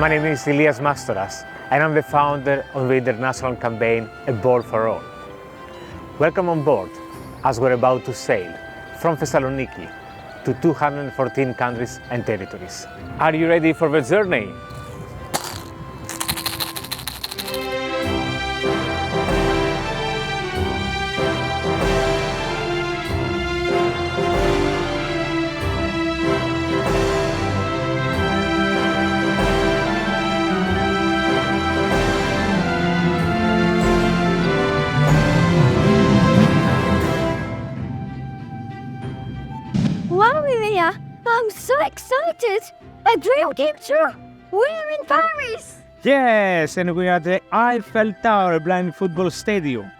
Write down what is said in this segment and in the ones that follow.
My name is Ilias Mastoras, and I'm the founder of the international campaign A Ball for All. Welcome on board, as we're about to sail from Thessaloniki to 214 countries and territories. Are you ready for the journey? Wow, Iliya, I'm so excited! A dream came true! We're in Paris! Yes, and we are at the Eiffel Tower Blind Football Stadium.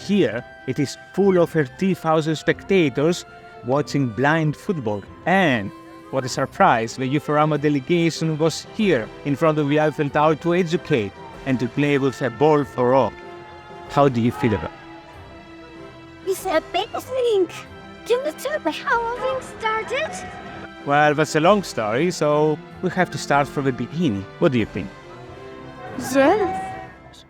Here, it is full of 30,000 spectators watching blind football. And, what a surprise, the Youth-Rama delegation was here in front of the Eiffel Tower to educate and to play with a ball for all. How do you feel about it? It's amazing! Can you tell me how everything started? Well, that's a long story, so we have to start from the beginning. What do you think? Yes.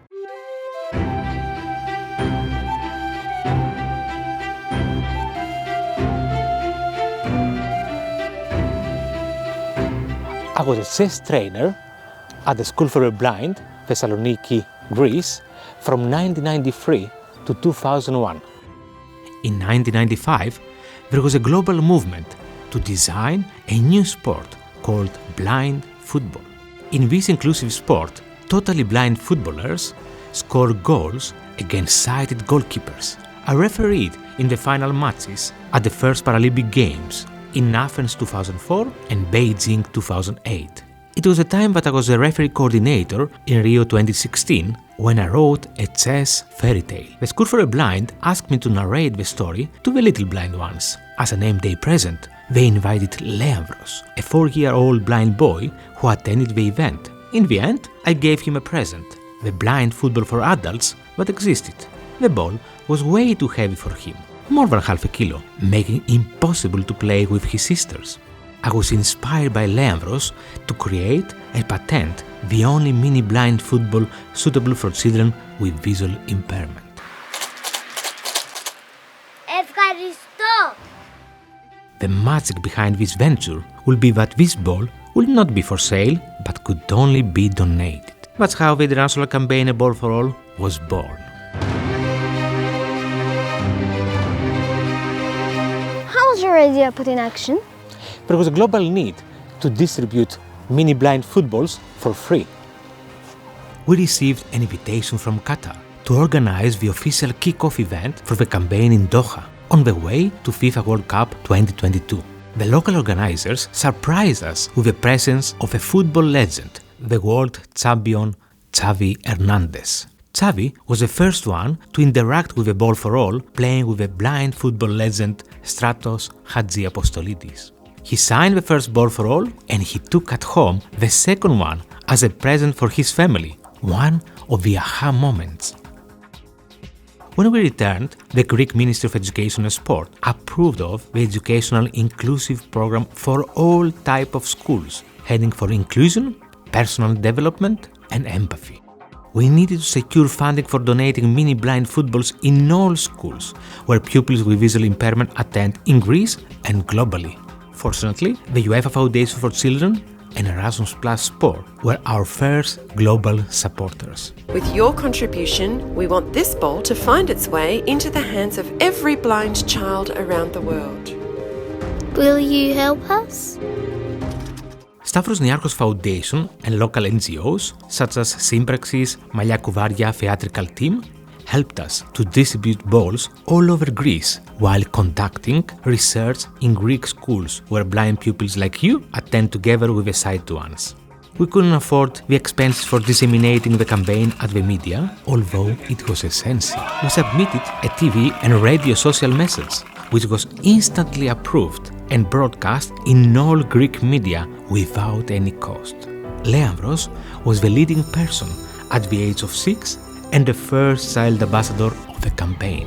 I was a chess trainer at the School for the Blind, Thessaloniki, Greece, from 1993 to 2001. In 1995, there was a global movement to design a new sport called blind football. In this inclusive sport, totally blind footballers score goals against sighted goalkeepers, are refereed in the final matches at the first Paralympic Games in Athens 2004 and Beijing 2008. It was a time that I was a referee coordinator in Rio 2016 when I wrote a chess fairy tale. The School for the Blind asked me to narrate the story to the little blind ones. As a name day present, they invited Leandros, a 4-year-old blind boy who attended the event. In the end, I gave him a present, the blind football for adults that existed. The ball was way too heavy for him, more than half a kilo, making it impossible to play with his sisters. I was inspired by Leandros to create and patent the only mini blind football suitable for children with visual impairment. Ευχαριστώ! The magic behind this venture will be that this ball will not be for sale but could only be donated. That's how the international campaign A Ball for All was born. How was your idea put in action? There was a global need to distribute mini blind footballs for free. We received an invitation from Qatar to organize the official kick-off event for the campaign in Doha on the way to FIFA World Cup 2022. The local organizers surprised us with the presence of a football legend, the world champion Xavi Hernandez. Xavi was the first one to interact with the Ball for All, playing with the blind football legend Stratos Hadjiapostolidis. He signed the first Ball for All and he took at home the second one as a present for his family, one of the aha moments. When we returned, the Greek Ministry of Education and Sport approved of the educational inclusive program for all types of schools, heading for inclusion, personal development and empathy. We needed to secure funding for donating mini blind footballs in all schools where pupils with visual impairment attend in Greece and globally. Fortunately, the UEFA Foundation for Children and Erasmus Plus Sport were our first global supporters. With your contribution, we want this ball to find its way into the hands of every blind child around the world. Will you help us? Σταύρος Niarchos Foundation and local NGOs such as Σύμπραξης, Μαλλιά Κουβάρια Theatrical Team helped us to distribute balls all over Greece while conducting research in Greek schools where blind pupils like you attend together with the sighted ones. We couldn't afford the expenses for disseminating the campaign at the media, although it was essential. We submitted a TV and radio social message, which was instantly approved and broadcast in all Greek media without any cost. Leandros was the leading person at the age of 6 and the first child ambassador of the campaign.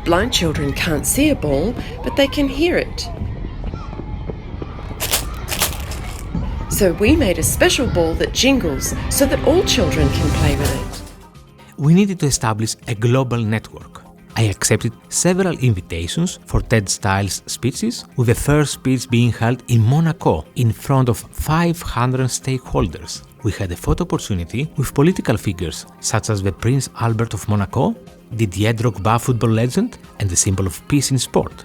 Blind children can't see a ball, but they can hear it. So we made a special ball that jingles so that all children can play with it. We needed to establish a global network. I accepted several invitations for TED Styles speeches, with the first speech being held in Monaco in front of 500 stakeholders. We had a photo opportunity with political figures such as the Prince Albert of Monaco, Didier Drogba, football legend and the symbol of peace in sport.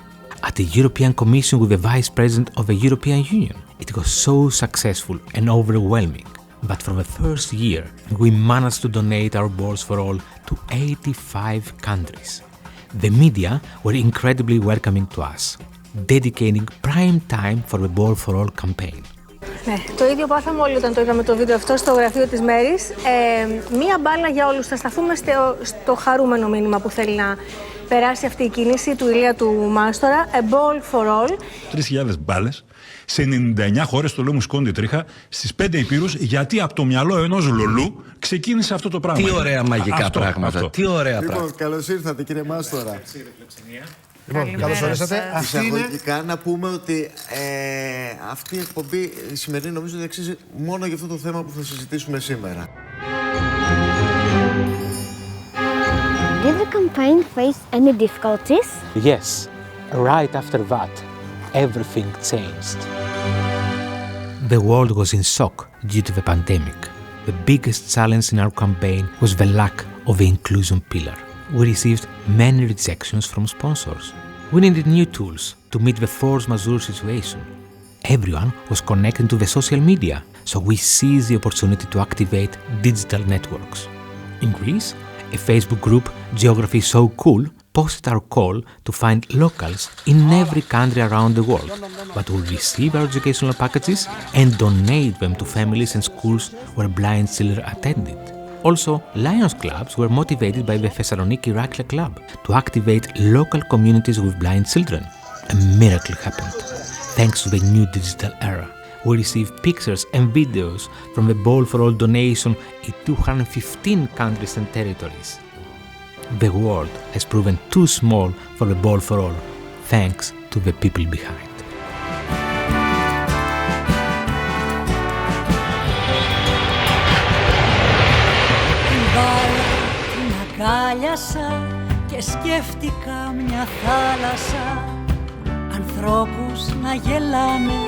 At the European Commission with the Vice President of the European Union. It was so successful and overwhelming. But for the first year, we managed to donate our balls for all to 85 countries. The media were incredibly welcoming to us, dedicating prime time for the Ball for All campaign. Ναι, το ίδιο πάθαμε όλοι όταν το είδαμε το βίντεο αυτό στο γραφείο της Μέρης. Μία μπάλα για όλους. Θα σταθούμε στο χαρούμενο μήνυμα που θέλει να περάσει αυτή η κίνηση του Ηλία του Μάστορα. A ball for all. 3.000 μπάλες σε 99 χώρες, το λέω μου σκόνη τρίχα, στις 5 υπήρους, γιατί από το μυαλό ενός λολού ξεκίνησε αυτό το πράγμα. Τι ωραία μαγικά πράγματα. Τι ωραία πράγματα. Λοιπόν, καλώς ήρθατε κύριε Μάστορα. Λοιπόν, καλώς ορίσατε. Εισαγωγικά να πούμε ότι αυτή η εκπομπή η σημερινή νομίζω ότι αξίζει μόνο για αυτό το θέμα που θα συζητήσουμε σήμερα. Did the campaign face any difficulties? Yes, right after that, everything changed. The world was in shock due to the pandemic. The biggest challenge in our campaign was the lack of the inclusion pillar. We received many rejections from sponsors. We needed new tools to meet the force majeure situation. Everyone was connected to the social media, so we seized the opportunity to activate digital networks. In Greece, a Facebook group, Geography is So Cool, posted our call to find locals in every country around the world, but will receive our educational packages and donate them to families and schools where blind children attended. Also, Lions clubs were motivated by the Thessaloniki Rakla Club to activate local communities with blind children. A miracle happened. Thanks to the new digital era, we received pictures and videos from the Ball for All donation in 215 countries and territories. The world has proven too small for the Ball for All, thanks to the people behind. Αγκάλιασα και σκέφτηκα μια θάλασσα, ανθρώπους να γελάνε,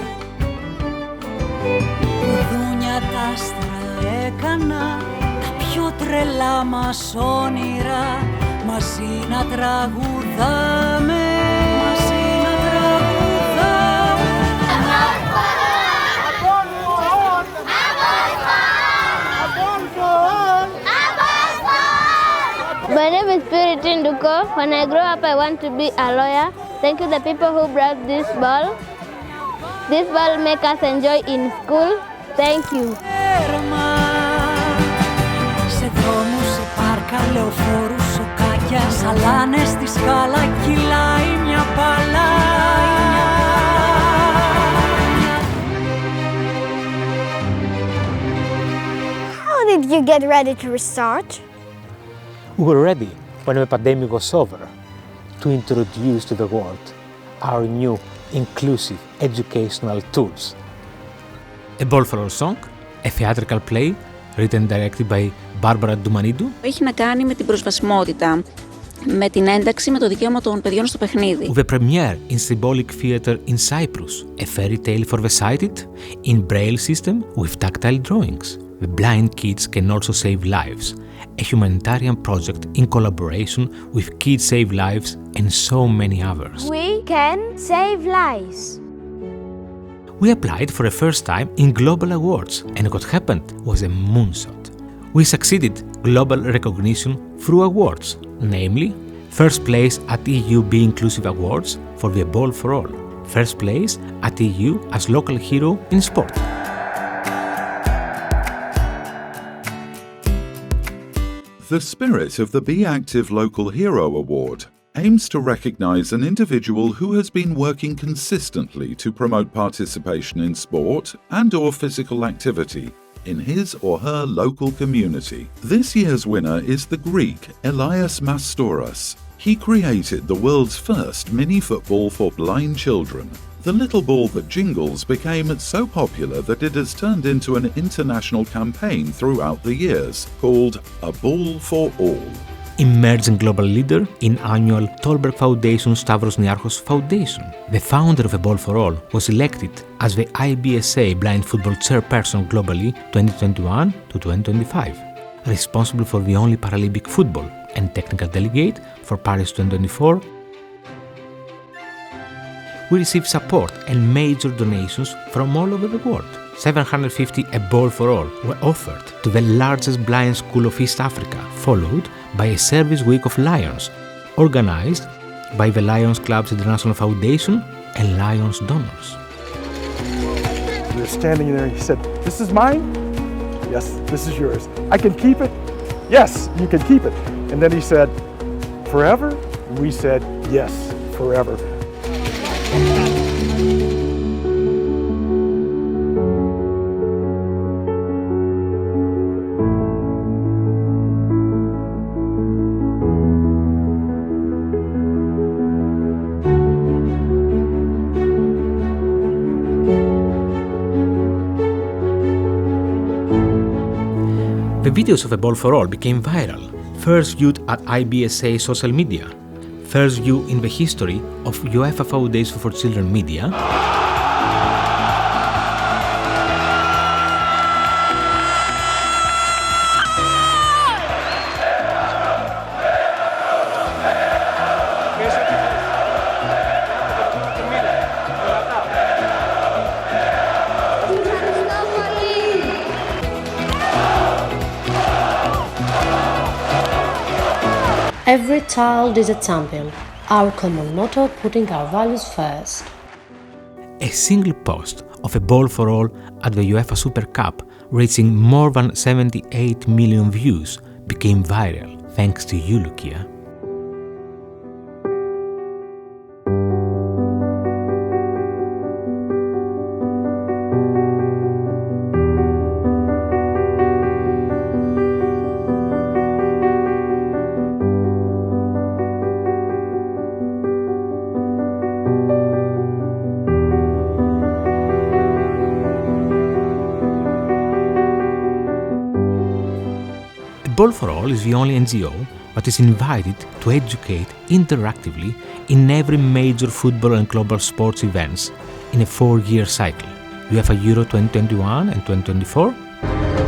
κουδούνια τα άστρα έκανα, τα πιο τρελά μας όνειρα, μαζί να τραγουδάμε, μαζί να τραγουδάμε. My name is Puritin Duko. When I grow up, I want to be a lawyer. Thank you, the people who brought this ball. This ball make us enjoy in school. Thank you. Σε δρόμους, σε πάρκα, λεωφόρους, σοκάκια, σαλάνες, στη σκάλα κυλάει μια μπάλα. How did you get ready to restart? We were ready when the pandemic was over to introduce to the world our new inclusive educational tools. A Ball for All song, a theatrical play written and directed by Ντουμανίδου. Έχει να κάνει με την προσβασιμότητα, με την ένταξη, με το δικαίωμα των παιδιών στο παιχνίδι. The premiere in Symbolic Theatre in Cyprus, a fairy tale for the sighted, in braille system with tactile drawings. The blind kids can also save lives, a humanitarian project in collaboration with Kids Save Lives and so many others. We can save lives. We applied for the first time in global awards, and what happened was a moonshot. We succeeded global recognition through awards, namely, first place at EU Be Inclusive Awards for the Ball for All, first place at EU as local hero in sport. The spirit of the Be Active Local Hero Award aims to recognise an individual who has been working consistently to promote participation in sport and/or physical activity in his or her local community. This year's winner is the Greek Elias Mastouras. He created the world's first mini-football for blind children. The little ball that jingles became so popular that it has turned into an international campaign throughout the years called A Ball for All. Emerging global leader in annual Tolberg Foundation Stavros Foundation. The founder of A Ball for All was elected as the IBSA Blind Football Chairperson globally 2021 to 2025, responsible for the only Paralympic football and technical delegate for Paris 2024. We received support and major donations from all over the world. 750 A Ball for All were offered to the largest blind school of East Africa, followed by a service week of Lions, organized by the Lions Club's International Foundation and Lions donors. We were standing there and he said, "This is mine? Yes, this is yours. I can keep it? Yes, you can keep it." And then he said, "Forever?" And we said, "Yes, forever." The videos of A Ball for All became viral, first viewed at IBSA social media, first view in the history of UEFA Foundation for Children Media, Every child is a champion. Our common motto, putting our values first. A single post of A Ball for All at the UEFA Super Cup, reaching more than 78 million views, became viral thanks to you, Lukia. A Ball for All is the only NGO that is invited to educate interactively in every major football and global sports events in a 4-year cycle. UEFA Euro 2021 and 2024.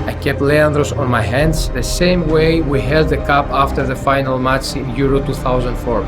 I kept Leandros on my hands the same way we held the cup after the final match in Euro 2004.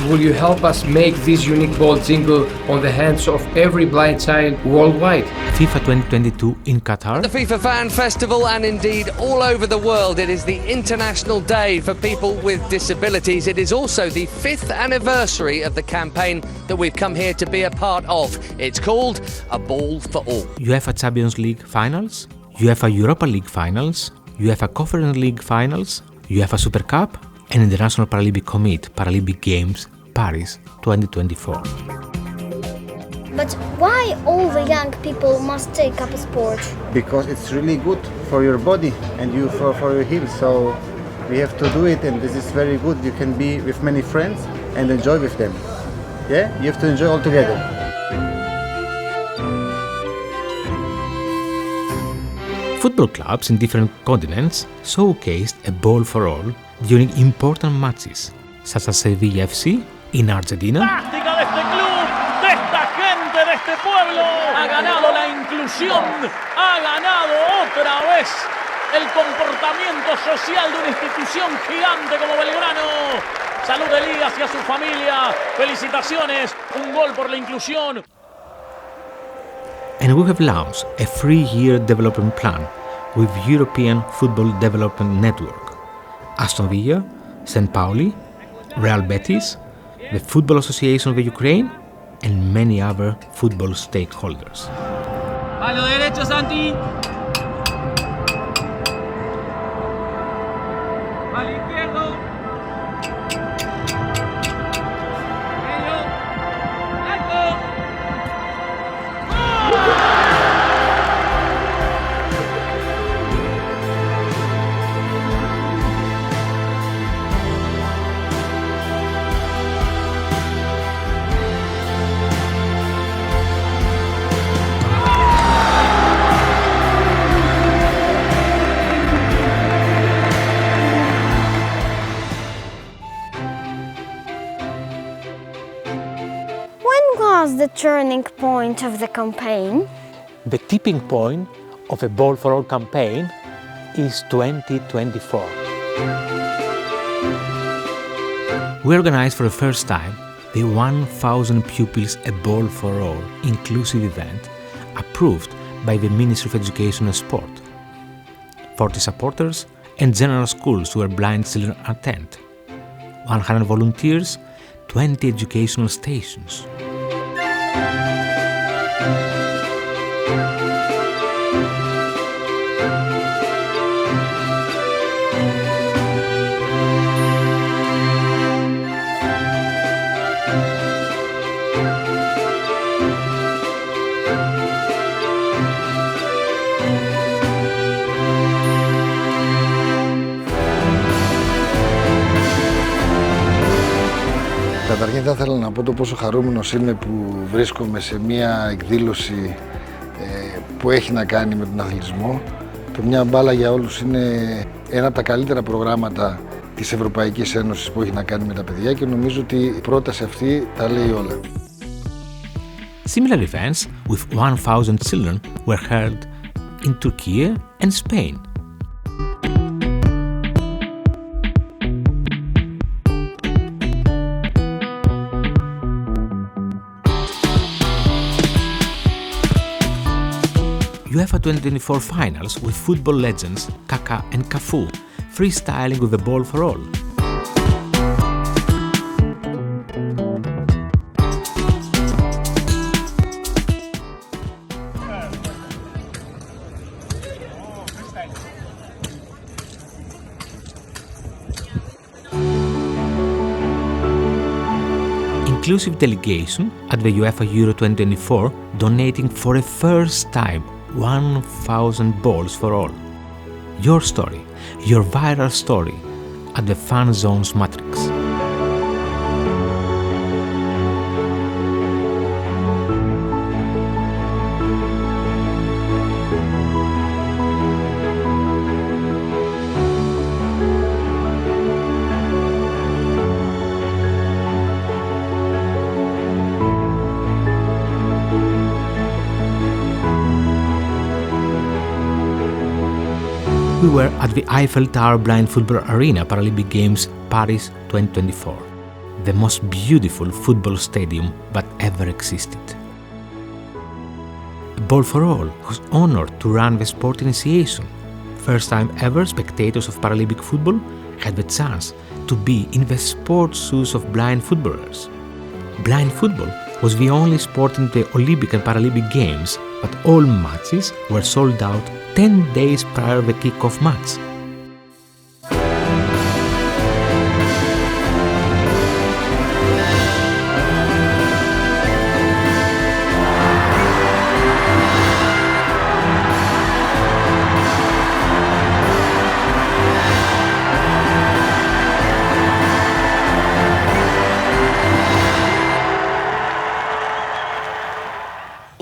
Will you help us make this unique ball jingle on the hands of every blind child worldwide? FIFA 2022 in Qatar. The FIFA Fan Festival, and indeed all over the world, it is the International Day for People with Disabilities. It is also the 5th anniversary of the campaign that we've come here to be a part of. It's called A Ball for All. UEFA Champions League Finals, UEFA Europa League Finals, UEFA Conference League Finals, UEFA Super Cup, and International Paralympic Committee Paralympic Games Paris 2024. But why all the young people must take up a sport? Because it's really good for your body and you for your health. So we have to do it, and this is very good. You can be with many friends and enjoy with them. Yeah, you have to enjoy all together. Football clubs in different continents showcased A Ball for All during important matches, such as Sevilla FC in Argentina, ¡Fantástica de este club, de esta gente, de este pueblo! Ha ganado la inclusión, ha ganado otra vez el comportamiento social de una institución gigante como Belgrano. Salud de Elías y a su familia. Felicitaciones, un gol por la inclusión. and we have launched a 3-year development plan with European Football Development Network, Aston Villa, St. Pauli, Real Betis, the Football Association of the Ukraine, and many other football stakeholders. A lo derecho, Santi. Al izquierdo. Medio. Alto. was the turning point of the campaign? The tipping point of a Ball for All campaign is 2024. We organized for the first time the 1,000 pupils A Ball for All inclusive event approved by the Ministry of Education and Sport. 40 supporters and general schools where blind children attend. 100 volunteers, 20 educational stations. Καταρχήν θα ήθελα να πω το πόσο χαρούμενος είμαι που βρίσκομαι σε μια εκδήλωση που έχει να κάνει με τον αθλητισμό. Το Μια μπάλα για όλους είναι ένα από τα καλύτερα προγράμματα της Ευρωπαϊκής Ένωσης που έχει να κάνει με τα παιδιά και νομίζω ότι η πρόταση αυτή τα λέει όλα. Similar events with 1,000 children were held in Turkey and Spain. UEFA 2024 finals with football legends Kaka and Cafu freestyling with the Ball for All. Inclusive delegation at the UEFA Euro 2024 donating for the first time 1,000 balls for all. Your story, your viral story at the Fan Zones Matrix. We were at the Eiffel Tower Blind Football Arena Paralympic Games Paris 2024, the most beautiful football stadium that ever existed. Ball for All was honored to run the sport initiation. First time ever spectators of Paralympic football had the chance to be in the sport shoes of blind footballers. Blind football was the only sport in the Olympic and Paralympic Games, but all matches were sold out 10 days prior to the kick-off match.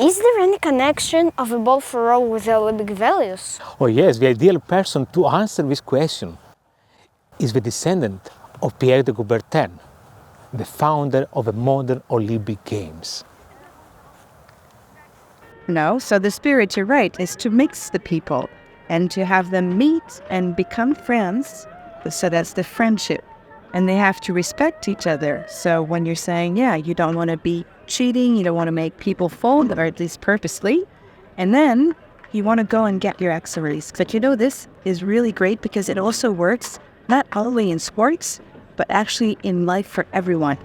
Is there any connection of a Ball for All with the Olympic values? Oh yes, the ideal person to answer this question is the descendant of Pierre de Coubertin, the founder of the modern Olympic Games. No, so the spirit, you're right, is to mix the people and to have them meet and become friends. So that's the friendship. And they have to respect each other. So when you're saying, yeah, you don't want to be cheating, you don't want to make people fall, or at least purposely, and then you want to go and get your accessories. But you know, this is really great because it also works not only in sports, but actually in life for everyone.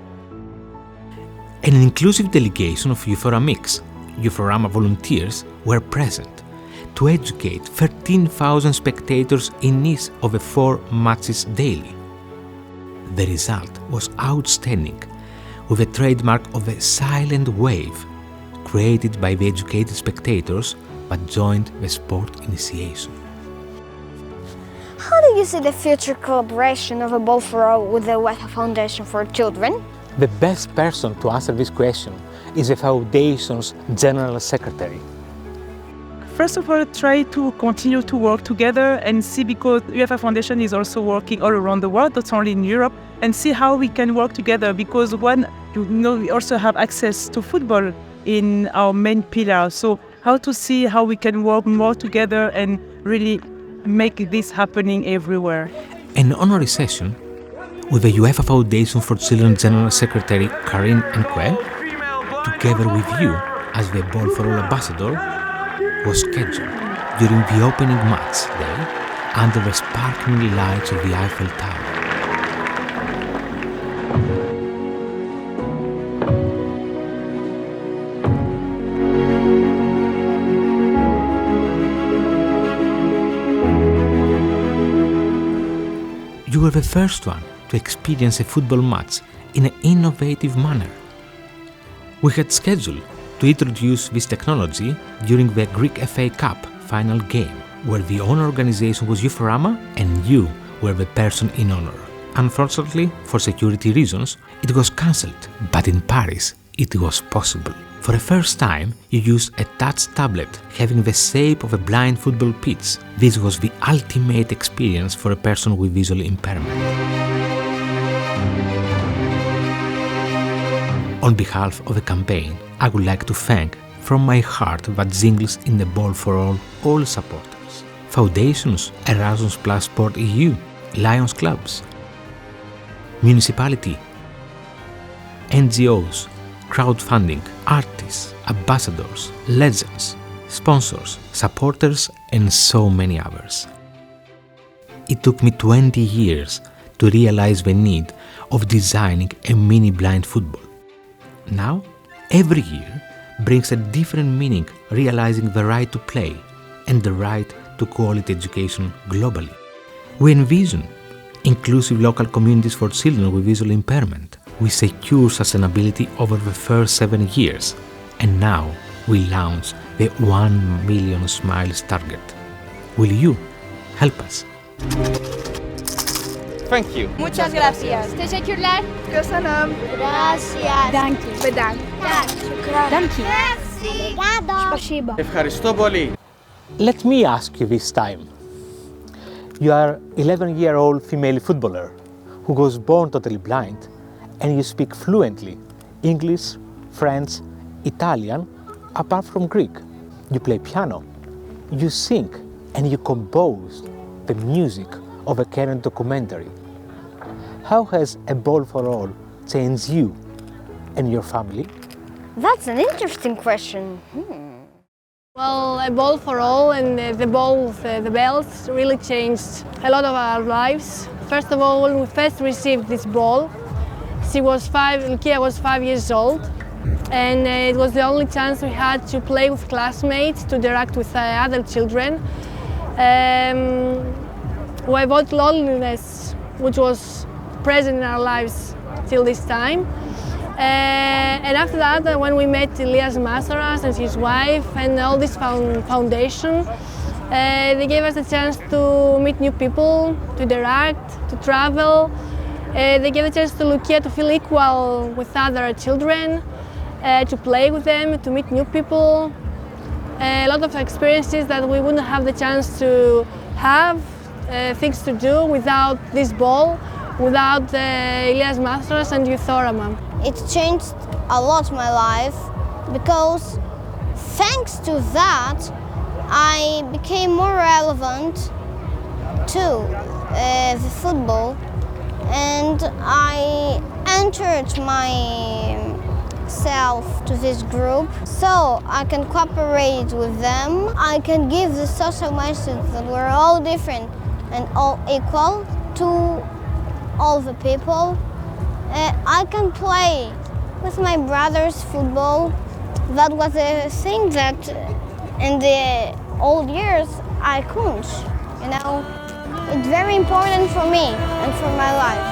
An inclusive delegation of Euphora Mix, Euphorama volunteers, were present to educate 13,000 spectators in each of the 4 matches daily. The result was outstanding, with a trademark of a silent wave created by the educated spectators that joined the sport initiation. How do you see the future collaboration of a Ball for All with the UEFA Foundation for Children? The best person to answer this question is the Foundation's General Secretary. First of all, try to continue to work together and see, because UEFA Foundation is also working all around the world, not only in Europe, and see how we can work together, because when we also have access to football in our main pillar. So how to see how we can work more together and really make this happening everywhere. An honorary session with the UEFA Foundation for Children General Secretary Karin Enque, together with you as the Ball for All ambassador, was scheduled during the opening match day under the sparkling lights of the Eiffel Tower. You were the first one to experience a football match in an innovative manner. We had scheduled to introduce this technology during the Greek FA Cup final game, where the honor organization was Euphorama and you were the person in honor. Unfortunately, for security reasons, it was cancelled, but in Paris it was possible. For the first time, you used a touch tablet having the shape of a blind football pitch. This was the ultimate experience for a person with visual impairment. On behalf of the campaign, I would like to thank from my heart the jingles in the Ball for all supporters. Foundations, Erasmus Plus Sport EU, Lions Clubs, Municipality, NGOs, crowdfunding, artists, ambassadors, legends, sponsors, supporters, and so many others. It took me 20 years to realize the need of designing a mini-blind football. Now, every year brings a different meaning, realizing the right to play and the right to quality education globally. We envision inclusive local communities for children with visual impairment. We secure sustainability over the first 7 years, and now we launch the 1 million smiles target. Will you help us? Thank you. Muchas gracias. Teşekkürler. Köszönöm. Gracias. Danke. Bedankt. Danke. Merci. Спасибо. Ευχαριστώ πολύ. Let me ask you this time. You are 11-year-old female footballer who was born totally blind, and you speak fluently English, French, Italian, apart from Greek. You play piano, you sing, and you compose the music of a current documentary. How has A Ball for All changed you and your family? That's an interesting question. Well, A Ball for All and the bells really changed a lot of our lives. First of all, when we first received this ball, Lukia was 5 years old, and it was the only chance we had to play with classmates, to interact with other children. We avoid loneliness, which was present in our lives till this time. And after that, when we met Elias Masaras and his wife and all this foundation, they gave us a chance to meet new people, to interact, to travel. They gave a chance to Lukia to feel equal with other children, to play with them, to meet new people. A lot of experiences that we wouldn't have the chance to have, things to do without this ball, without Elias Masaras and Euphorama. It changed a lot my life because thanks to that I became more relevant to the football, and I entered myself to this group so I can cooperate with them. I can give the social message that we're all different and all equal to all the people. I can play with my brother's football. That was a thing that in the old years I couldn't, you know. It's very important for me and for my life.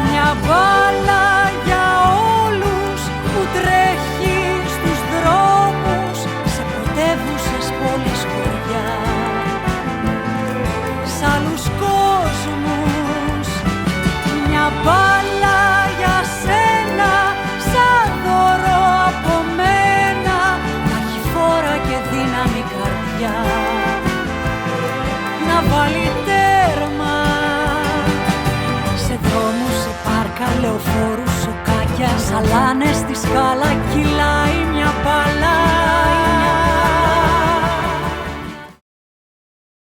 Μια μπάλα για όλους που τρέχει στους δρόμους, σε πρωτεύουσες πόλεις, χωριά, σ' άλλους κόσμους. Μια μπάλα για σένα, σαν δώρο από μένα, να έχει φόρα και δύναμη καρδιά, να βάλει τέρμα σε δρόμους, σε πάρκα, λεωφόρους, σοκάκια, σαλάνες στη σκάλα κυλάει μια μπάλα.